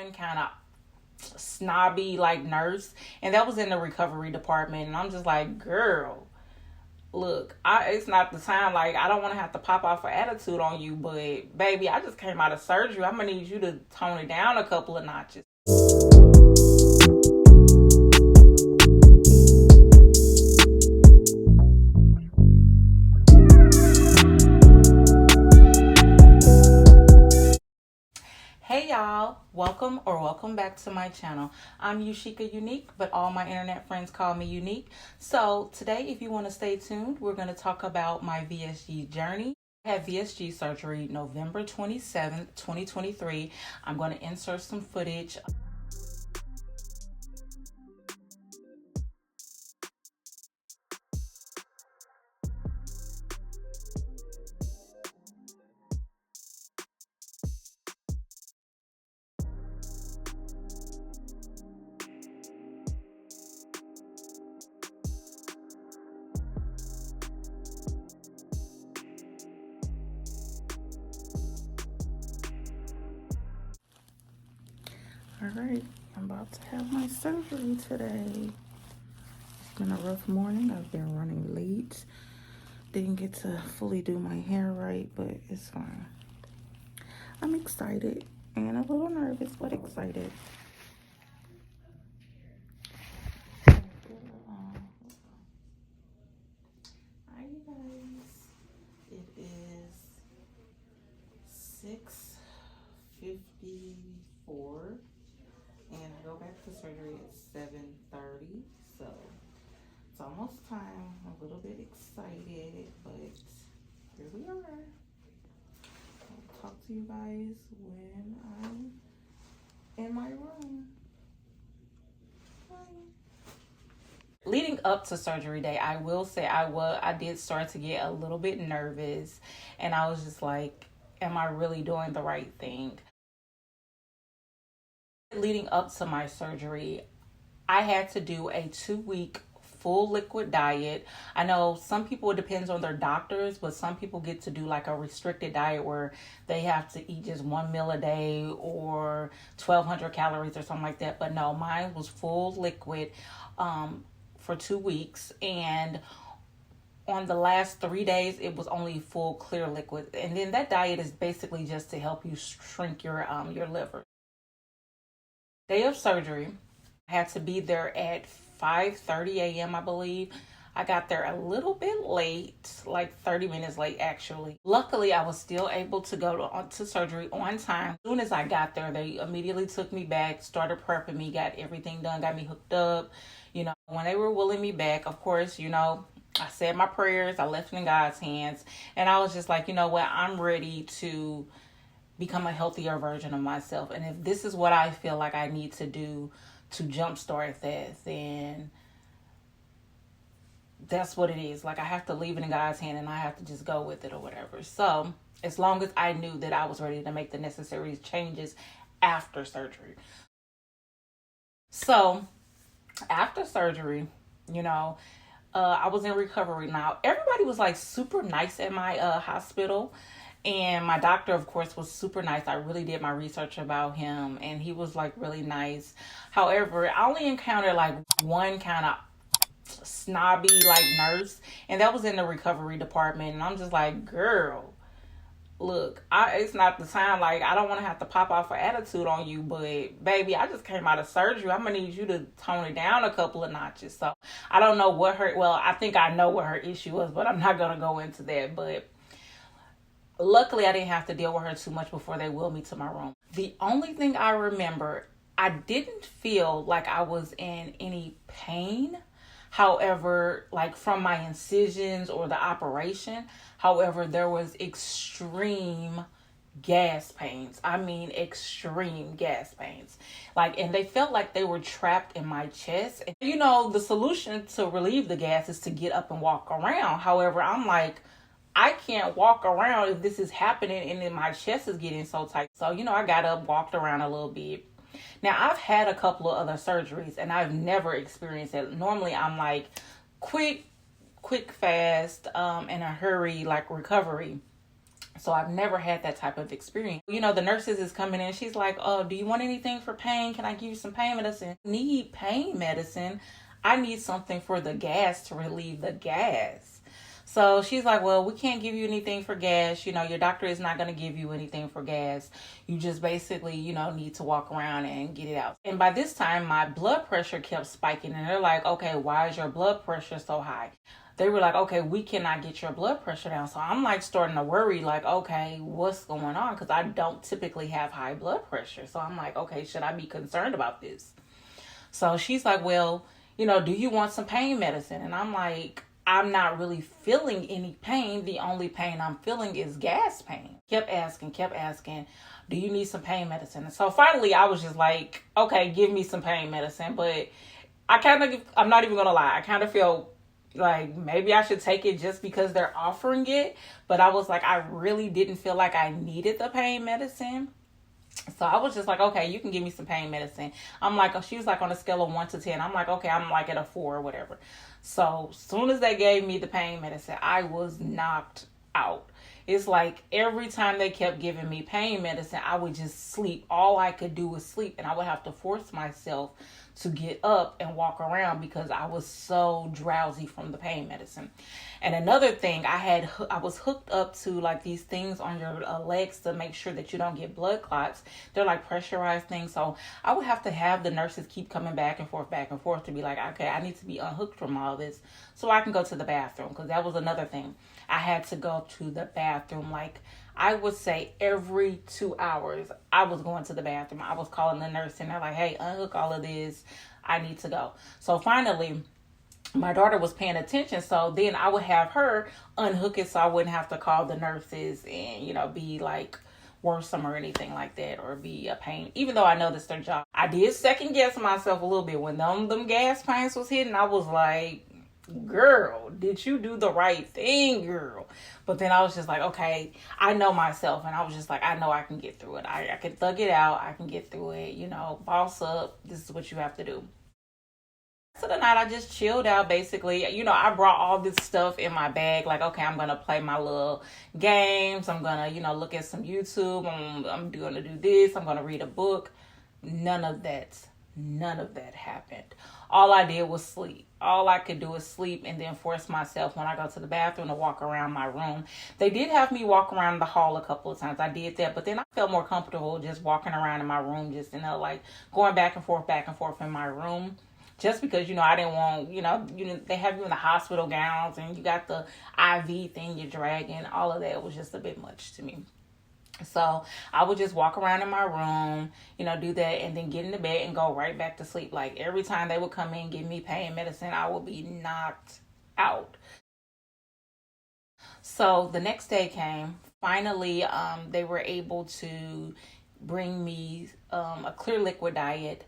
one kind of snobby like nurse, and that was in the recovery department. And I'm just like, girl, look, it's not the time. Like, I don't want to have to pop off an attitude on you, but baby, I just came out of surgery. I'm gonna need you to tone it down a couple of notches. Hey y'all, welcome back to my channel. I'm Yushika Unique, but all my internet friends call me Unique. So today, if you want to stay tuned, we're going to talk about my VSG journey. I had VSG surgery November 27th, 2023. I'm going to insert some footage. Alright, I'm about to have my surgery today. It's been a rough morning. I've been running late. Didn't get to fully do my hair right, but it's fine. I'm excited and a little nervous, but excited. Hi, you guys. It is 6:54. And I go back to surgery at 7:30, so it's almost time. I'm a little bit excited, but here we are. I'll talk to you guys when I'm in my room. Bye. Leading up to surgery day, I will say I did start to get a little bit nervous, and I was just like, am I really doing the right thing? Leading up to my surgery, I had to do a 2-week full liquid diet. I know some people, it depends on their doctors, but some people get to do like a restricted diet where they have to eat just one meal a day or 1,200 calories or something like that. But no, mine was full liquid for 2 weeks. And on the last 3 days, it was only full clear liquid. And then that diet is basically just to help you shrink your liver. Day of surgery, I had to be there at 5:30 a.m. I believe. I got there a little bit late, like 30 minutes late actually. Luckily, I was still able to go to surgery on time. As soon as I got there, they immediately took me back, started prepping me, got everything done, got me hooked up. When they were wheeling me back, of course, I said my prayers, I left it in God's hands, and I was just like, you know what, I'm ready to become a healthier version of myself. And if this is what I feel like I need to do to jumpstart that, then that's what it is. Like, I have to leave it in God's hand and I have to just go with it or whatever. So as long as I knew that I was ready to make the necessary changes after surgery. So after surgery, I was in recovery. Now, everybody was like super nice at my hospital. And my doctor, of course, was super nice. I really did my research about him, and he was like really nice. However, I only encountered like one kind of snobby like nurse, and that was in the recovery department. And I'm just like, girl, look, it's not the time. Like, I don't want to have to pop off an attitude on you, but baby, I just came out of surgery. I'm gonna need you to tone it down a couple of notches. So I don't know what I think I know what her issue was, but I'm not gonna go into that. But luckily, I didn't have to deal with her too much before they wheeled me to my room. The only thing I remember, I didn't feel like I was in any pain. However, like from my incisions or the operation, however, there was extreme gas pains. I mean, extreme gas pains. And they felt like they were trapped in my chest. And, the solution to relieve the gas is to get up and walk around. However, I'm like, I can't walk around if this is happening and then my chest is getting so tight. So, I got up, walked around a little bit. Now, I've had a couple of other surgeries and I've never experienced it. Normally, I'm like quick, fast, in a hurry, like recovery. So I've never had that type of experience. You know, the nurses is coming in. She's like, "Oh, do you want anything for pain? Can I give you some pain medicine?" I need pain medicine. I need something for the gas to relieve the gas. So she's like, "Well, we can't give you anything for gas. You know, your doctor is not going to give you anything for gas. You just basically, need to walk around and get it out." And by this time, my blood pressure kept spiking. And they're like, "Okay, why is your blood pressure so high?" They were like, "Okay, we cannot get your blood pressure down." So I'm like starting to worry, like, okay, what's going on? Because I don't typically have high blood pressure. So I'm like, okay, should I be concerned about this? So she's like, "Well, do you want some pain medicine?" And I'm like, I'm not really feeling any pain. The only pain I'm feeling is gas pain. Kept asking, "Do you need some pain medicine?" And so finally I was just like, okay, give me some pain medicine. But I'm not even going to lie, I kind of feel like maybe I should take it just because they're offering it. But I was like, I really didn't feel like I needed the pain medicine. So I was just like, okay, you can give me some pain medicine. I'm like, she was like on a scale of 1 to 10. I'm like, okay, I'm like at a 4 or whatever. So as soon as they gave me the pain medicine, I was knocked out. It's like every time they kept giving me pain medicine, I would just sleep. All I could do was sleep, and I would have to force myself to get up and walk around because I was so drowsy from the pain medicine. And another thing, I was hooked up to like these things on your legs to make sure that you don't get blood clots. They're like pressurized things. So I would have to have the nurses keep coming back and forth to be like, okay, I need to be unhooked from all this so I can go to the bathroom. Because that was another thing. I had to go to the bathroom like I would say every 2 hours. I was going to the bathroom. I was calling the nurse and they're like, "Hey, unhook all of this. I need to go." So finally, my daughter was paying attention. So then I would have her unhook it so I wouldn't have to call the nurses and, be like worrisome or anything like that or be a pain. Even though I know that's their job. I did second guess myself a little bit when them gas pains was hitting. I was like, "Girl, did you do the right thing, girl?" But then I was just like, okay, I know myself. And I was just like, I know I can get through it. I can thug it out. I can get through it. Boss up. This is what you have to do. So the night I just chilled out basically. I brought all this stuff in my bag. Like, okay, I'm going to play my little games. I'm going to, look at some YouTube. I'm going to do this. I'm going to read a book. None of that happened. All I did was sleep. All I could do is sleep and then force myself when I go to the bathroom to walk around my room. They did have me walk around the hall a couple of times. I did that, but then I felt more comfortable just walking around in my room, just, like going back and forth in my room. Just because, I didn't want, they have you in the hospital gowns and you got the IV thing you're dragging. All of that was just a bit much to me. So I would just walk around in my room, do that and then get in the bed and go right back to sleep. Like every time they would come in and give me pain medicine, I would be knocked out. So the next day came. Finally, they were able to bring me a clear liquid diet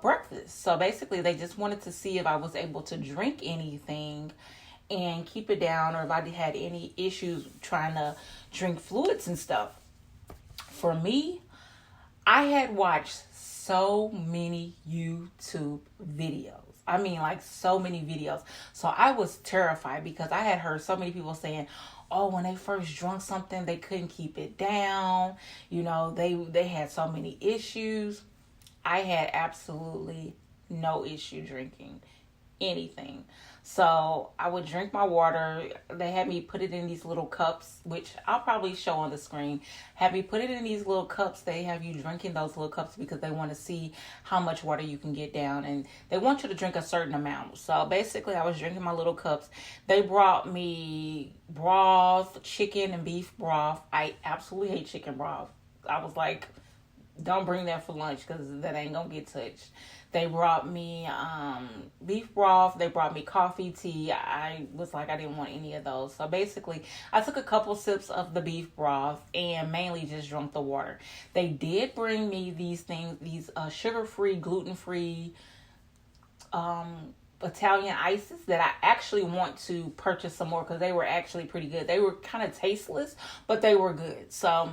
breakfast. So basically, they just wanted to see if I was able to drink anything and keep it down or if I had any issues trying to drink fluids and stuff. For me, I had watched so many YouTube videos. I mean, like so many videos. So I was terrified because I had heard so many people saying, oh, when they first drank something, they couldn't keep it down. They had so many issues. I had absolutely no issue drinking anything. So I would drink my water. They had me put it in these little cups, which I'll probably show on the screen. Have me put it in these little cups. They have you drinking those little cups because they want to see how much water you can get down. And they want you to drink a certain amount. So basically, I was drinking my little cups. They brought me broth, chicken and beef broth. I absolutely hate chicken broth. I was like, don't bring that for lunch because that ain't going to get touched. They brought me beef broth. They brought me coffee, tea. I was like, I didn't want any of those. So basically, I took a couple sips of the beef broth and mainly just drank the water. They did bring me these things, these sugar-free, gluten-free Italian ices that I actually want to purchase some more because they were actually pretty good. They were kind of tasteless, but they were good. So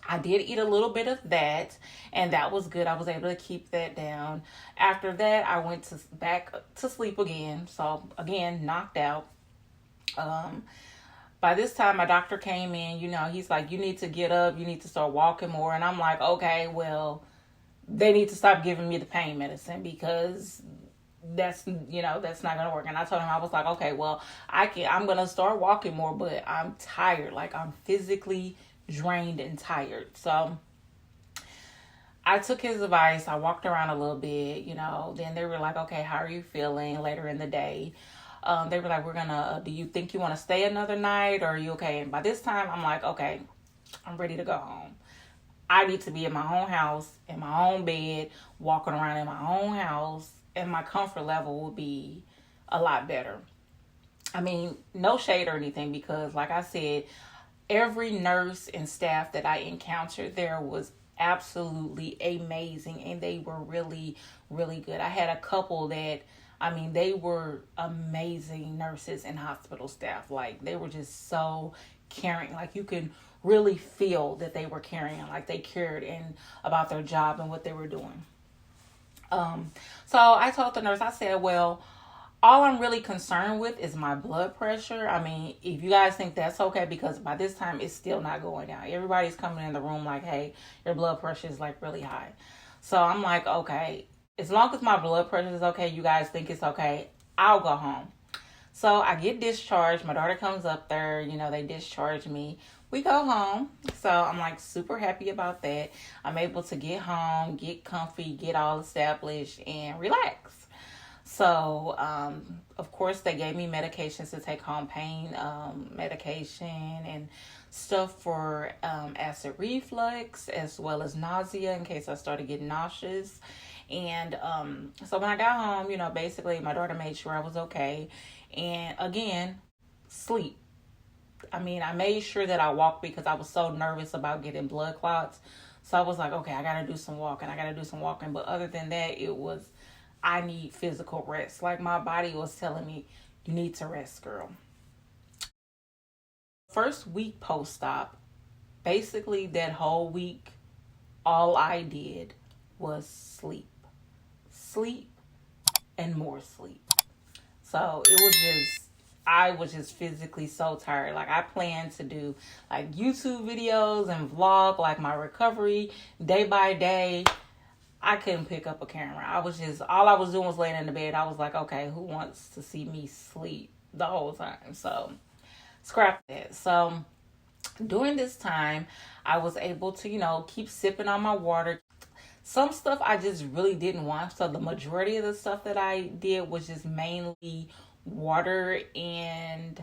I did eat a little bit of that, and that was good. I was able to keep that down. After that, I went back to sleep again. So again, knocked out. By this time, my doctor came in, he's like, you need to get up, you need to start walking more. And I'm like, okay, well, they need to stop giving me the pain medicine because that's not gonna work. And I told him, I was like, okay, well, I'm gonna start walking more, but I'm tired. Like, I'm physically drained and tired. So I took his advice. I walked around a little bit, then they were like, okay, how are you feeling later in the day? They were like, do you think you want to stay another night, or are you okay? And by this time, I'm like, okay, I'm ready to go home. I need to be in my own house, in my own bed, walking around in my own house, and my comfort level will be a lot better. I mean, no shade or anything, because like I said, every nurse and staff that I encountered there was absolutely amazing, and they were really, really good. I had a couple that, they were amazing nurses and hospital staff. Like, they were just so caring. Like, you can really feel that they were caring, like they cared about their job and what they were doing. So I told the nurse, I said, well, all I'm really concerned with is my blood pressure. If you guys think that's okay, because by this time it's still not going down. Everybody's coming in the room like, hey, your blood pressure is like really high. So I'm like, okay, as long as my blood pressure is okay, you guys think it's okay, I'll go home. So I get discharged. My daughter comes up there, they discharge me. We go home. So I'm like super happy about that. I'm able to get home, get comfy, get all established, and relax. So, of course, they gave me medications to take home, pain medication and stuff for acid reflux, as well as nausea in case I started getting nauseous. And so when I got home, basically my daughter made sure I was okay. And again, sleep. I made sure that I walked because I was so nervous about getting blood clots. So I was like, okay, I got to do some walking. But other than that, I need physical rest. Like, my body was telling me, you need to rest, girl. First week post-op, basically that whole week, all I did was sleep. Sleep and more sleep. So I was just physically so tired. Like, I planned to do like YouTube videos and vlog like my recovery day by day. I couldn't pick up a camera. All I was doing was laying in the bed. I was like, okay, who wants to see me sleep the whole time? So scrap that. So during this time, I was able to, keep sipping on my water. Some stuff I just really didn't want. So the majority of the stuff that I did was just mainly water and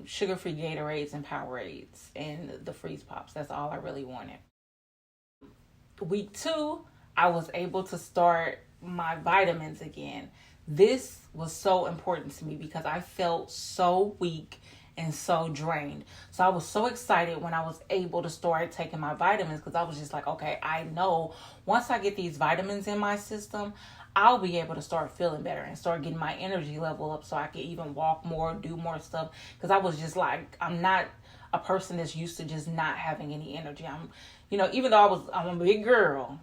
sugar-free Gatorades and Powerades and the freeze pops. That's all I really wanted. Week 2, I was able to start my vitamins again. This was so important to me because I felt so weak and so drained. So I was so excited when I was able to start taking my vitamins, because I was just like, okay, I know once I get these vitamins in my system, I'll be able to start feeling better and start getting my energy level up so I can even walk more, do more stuff. Because I was just like, I'm not a person that's used to just not having any energy. Even though I'm a big girl,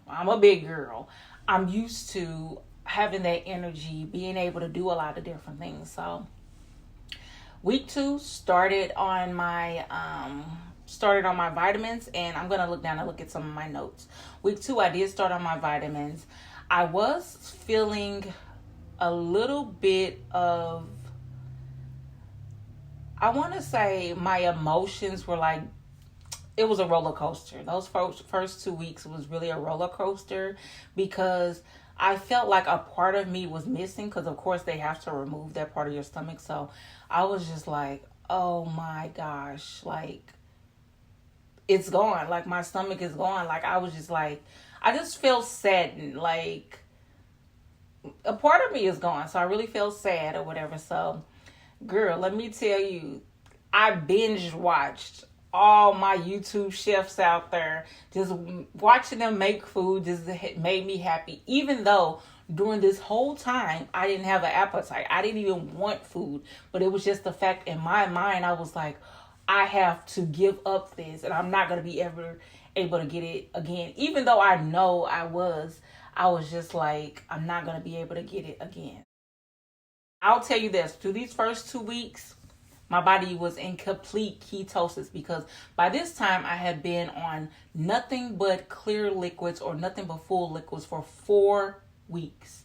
I'm used to having that energy, being able to do a lot of different things. So week 2 started on my vitamins, and I'm gonna look down and look at some of my notes. Week 2, I did start on my vitamins. I was feeling a little bit of, I want to say my emotions were like, it was a roller coaster. Those first 2 weeks was really a roller coaster because I felt like a part of me was missing, because of course they have to remove that part of your stomach. So I was just like, oh my gosh, like it's gone. Like my stomach is gone. Like I was just like, I just feel saddened. Like a part of me is gone. So I really feel sad or whatever. So girl, let me tell you, I binge watched all my YouTube chefs out there. Just watching them make food just made me happy. Even though during this whole time, I didn't have an appetite. I didn't even want food. But it was just the fact in my mind, I was like, I have to give up this. And I'm not going to be ever able to get it again. Even though I know I was just like, I'm not going to be able to get it again. I'll tell you this, through these first 2 weeks, My body was in complete ketosis because by this time I had been on nothing but clear liquids or nothing but full liquids for 4 weeks.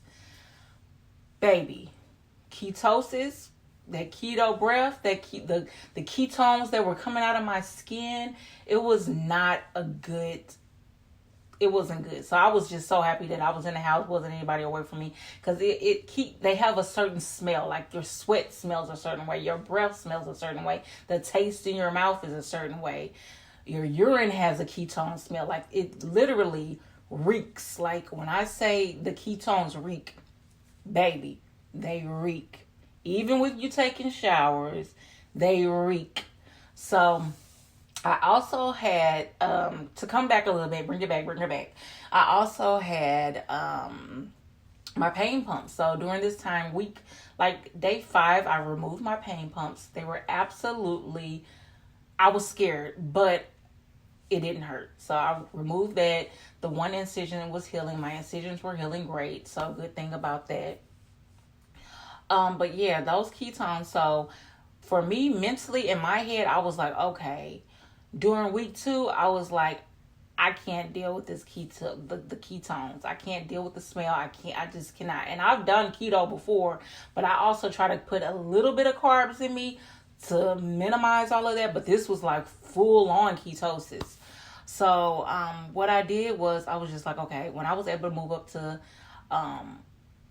Baby, ketosis, that keto breath, the ketones that were coming out of my skin, it wasn't good. So I was just so happy that I was in the house, wasn't anybody away from me, because they have a certain smell, like your sweat smells a certain way, your breath smells a certain way, the taste in your mouth is a certain way, your urine has a ketone smell, like it literally reeks. Like when I say the ketones reek, baby, they reek. Even with you taking showers, they reek. So I also had, to come back a little bit, bring it back. I also had my pain pumps. So during this time, like day 5, I removed my pain pumps. They were absolutely, I was scared, but it didn't hurt. So I removed that. The one incision was healing. My incisions were healing great. So good thing about that. But yeah, those ketones. So for me, mentally in my head, I was like, okay. During week 2, I was like, I can't deal with this the ketones. I can't deal with the smell. I just cannot. And I've done keto before, but I also try to put a little bit of carbs in me to minimize all of that. But this was like full on ketosis. So what I did was I was just like, okay, when I was able to move up to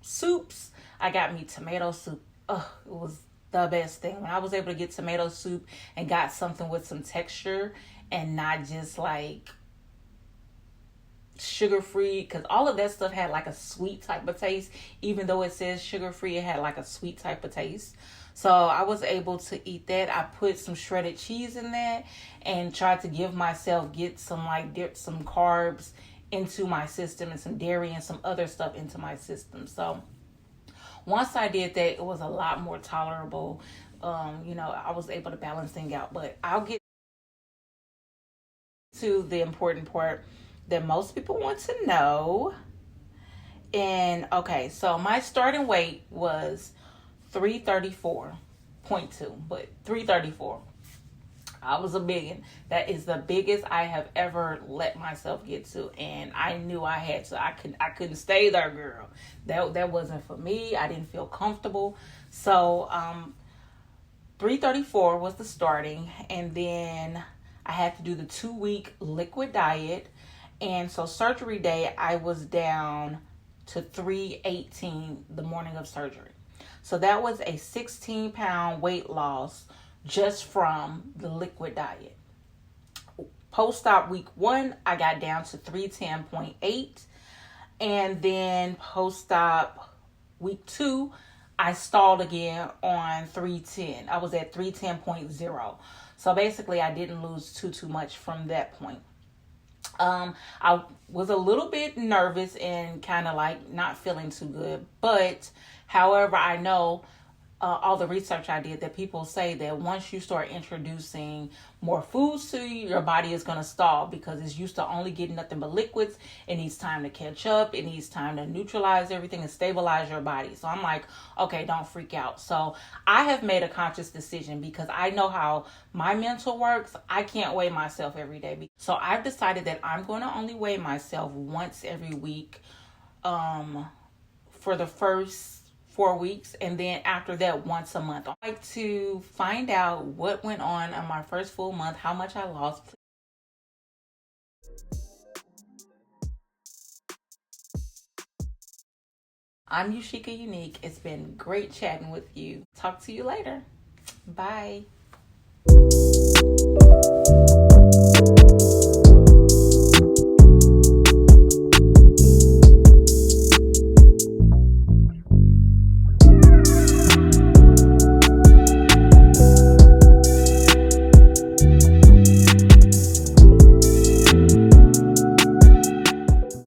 soups, I got me tomato soup. It was the best thing. When I was able to get tomato soup and got something with some texture and not just like sugar-free, because all of that stuff had like a sweet type of taste. Even though it says sugar-free, it had like a sweet type of taste. So I was able to eat that. I put some shredded cheese in that and tried to get some carbs into my system and some dairy and some other stuff into my system. So once I did that, it was a lot more tolerable. I was able to balance things out. But I'll get to the important part that most people want to know. And okay, so my starting weight was 334.2, but 334. I was a biggin. That is the biggest I have ever let myself get to, and I knew I had to. I couldn't stay there, girl. That wasn't for me. I didn't feel comfortable. So 334 was the starting, and then I had to do the 2-week liquid diet, and so surgery day I was down to 318 the morning of surgery. So that was a 16-pound weight loss just from the liquid diet. Post-op week 1, I got down to 310.8. And then post-op week 2, I stalled again on 310. I was at 310.0. So basically, I didn't lose too much from that point. I was a little bit nervous and kind of like not feeling too good. But however, I know all the research I did that people say that once you start introducing more foods to you, your body is going to stall because it's used to only getting nothing but liquids. It needs time to catch up. It needs time to neutralize everything and stabilize your body. So I'm like, okay, don't freak out. So I have made a conscious decision because I know how my mental works. I can't weigh myself every day. So I've decided that I'm going to only weigh myself once every week for the first 4 weeks, and then after that once a month. I'd like to find out what went on my first full month, how much I lost. I'm Yushika Unique. It's been great chatting with you. Talk to you later. Bye.